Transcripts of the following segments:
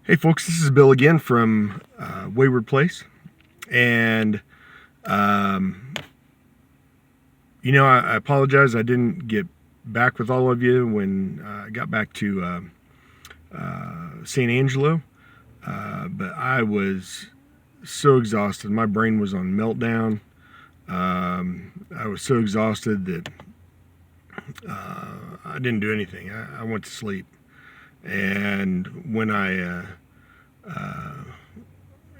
Hey folks, this is Bill again from Wayward Place, and um, I apologize I didn't get back with all of you when I got back to San Angelo, but I was so exhausted. My brain was on meltdown. I was so exhausted that I didn't do anything. I went to sleep, and when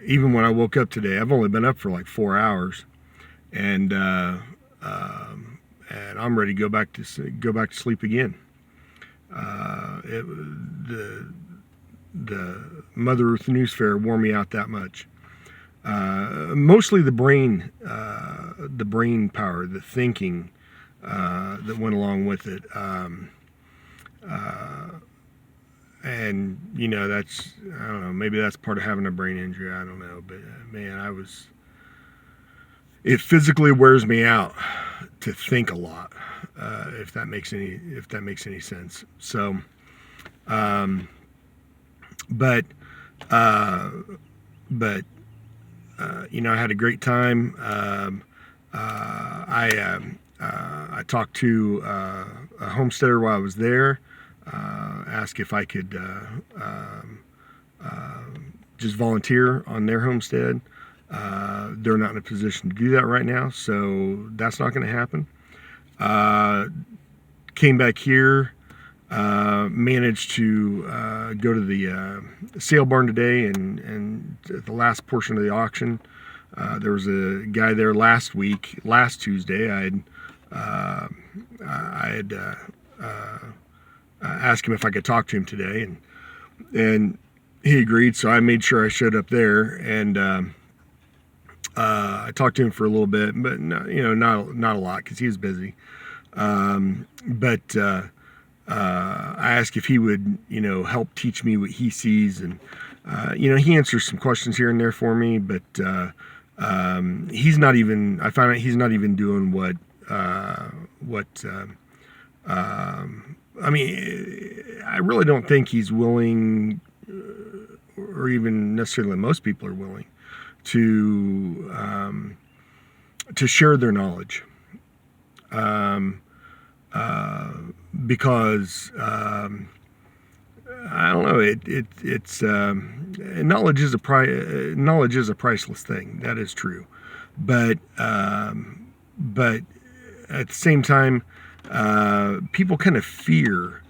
even when I woke up today, I've only been up for like 4 hours, and and I'm ready to go back to sleep again. It, the Mother Earth News Fair wore me out that much. Mostly the brain power, the thinking that went along with it. And that's, I don't know, maybe that's part of having a brain injury. I don't know, but man, it physically wears me out to think a lot, if that makes any sense. So, but but I had a great time. I talked to a homesteader while I was there. Asked if I could just volunteer on their homestead. They're not in a position to do that right now, so that's not going to happen. Came back here, managed to go to the sale barn today, and at the last portion of the auction, there was a guy there last Tuesday. I had asked him if I could talk to him today, and he agreed. So I made sure I showed up there, and I talked to him for a little bit, but not a lot because he was busy. But I asked if he would help teach me what he sees, and he answers some questions here and there for me, but he's not even. I found out he's not even doing what. I mean, I really don't think he's willing, or even necessarily most people are willing, to share their knowledge, because I don't know. It's knowledge is a priceless thing. That is true, but at the same time, people kind of fear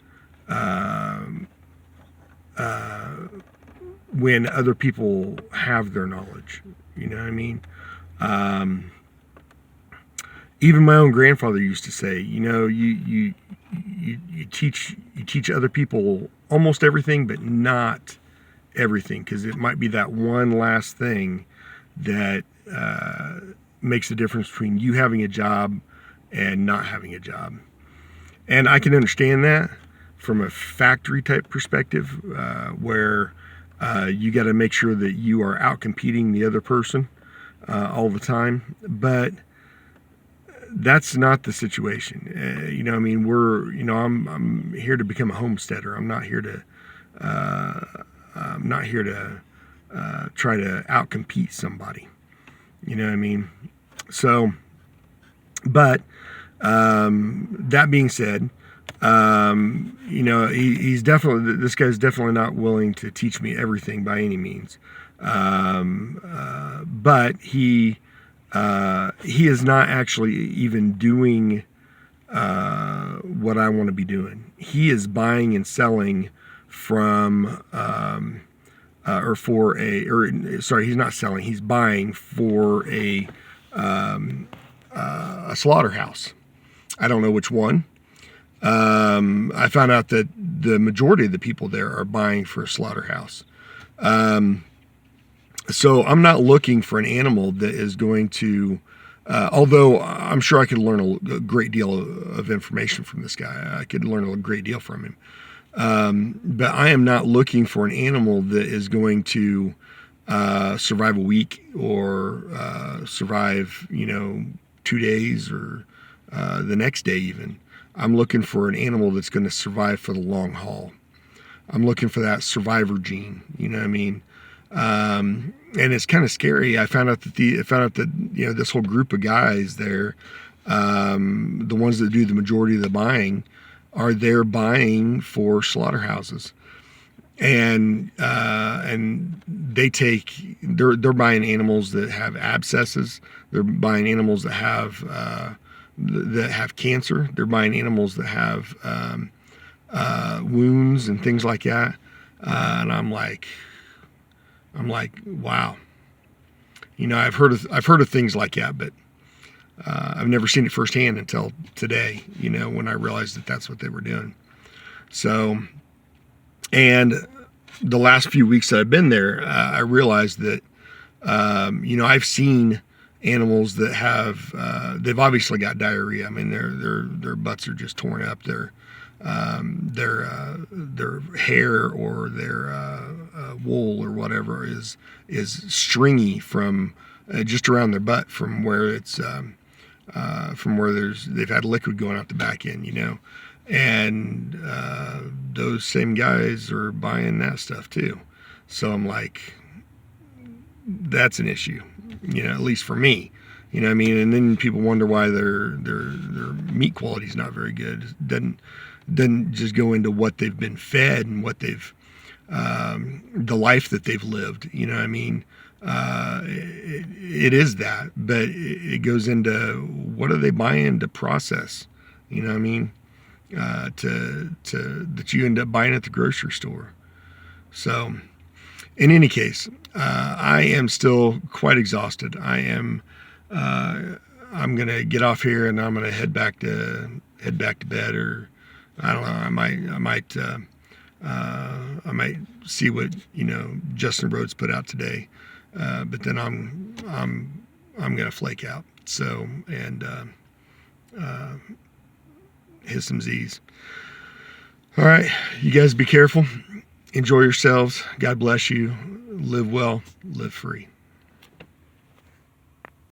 when other people have their knowledge. You know what I mean? Even my own grandfather used to say, you teach other people almost everything, but not everything, because it might be that one last thing that makes the difference between you having a job and not having a job. And I can understand that from a factory type perspective, where you got to make sure that you are out competing the other person all the time. But that's not the situation. I mean, I'm here to become a homesteader. I'm not here to try to outcompete somebody. You know what I mean? So, but that being said, this guy's definitely not willing to teach me everything by any means. But he is not actually even doing what I want to be doing. He is buying and selling from he's not selling. He's buying for a slaughterhouse. I don't know which one. I found out that the majority of the people there are buying for a slaughterhouse. So I'm not looking for an animal that is going to, although I'm sure I could learn a great deal of information from this guy. I could learn a great deal from him. But I am not looking for an animal that is going to survive a week, or survive, 2 days, or the next day even. I'm looking for an animal that's going to survive for the long haul. I'm looking for that survivor gene. You know what I mean? And it's kind of scary. I found out that this whole group of guys there, the ones that do the majority of the buying, are there buying for slaughterhouses, and they're buying animals that have abscesses. They're buying animals that have cancer. They're buying animals that have wounds and things like that. And I'm like, wow. I've heard of things like that, but I've never seen it firsthand until today. When I realized that that's what they were doing. So, and the last few weeks that I've been there, I realized that I've seen animals that have they've obviously got diarrhea. I mean, their butts are just torn up. Their hair or their wool or whatever is stringy from just around their butt from where it's from where they've had liquid going out the back end, and those same guys are buying that stuff too. So I'm like, that's an issue, at least for me. You know what I mean? And then people wonder why their meat quality is not very good. Doesn't just go into what they've been fed and what they've the life that they've lived. You know what I mean? It is that, but it goes into what are they buying to process? You know what I mean? That you end up buying at the grocery store. So, in any case, I am still quite exhausted. I'm gonna get off here and I'm gonna head back to bed, or I don't know. I might see what Justin Rhodes put out today, but then I'm gonna flake out. So and hit some Z's. All right, you guys be careful. Enjoy yourselves. God bless you. Live well. Live free.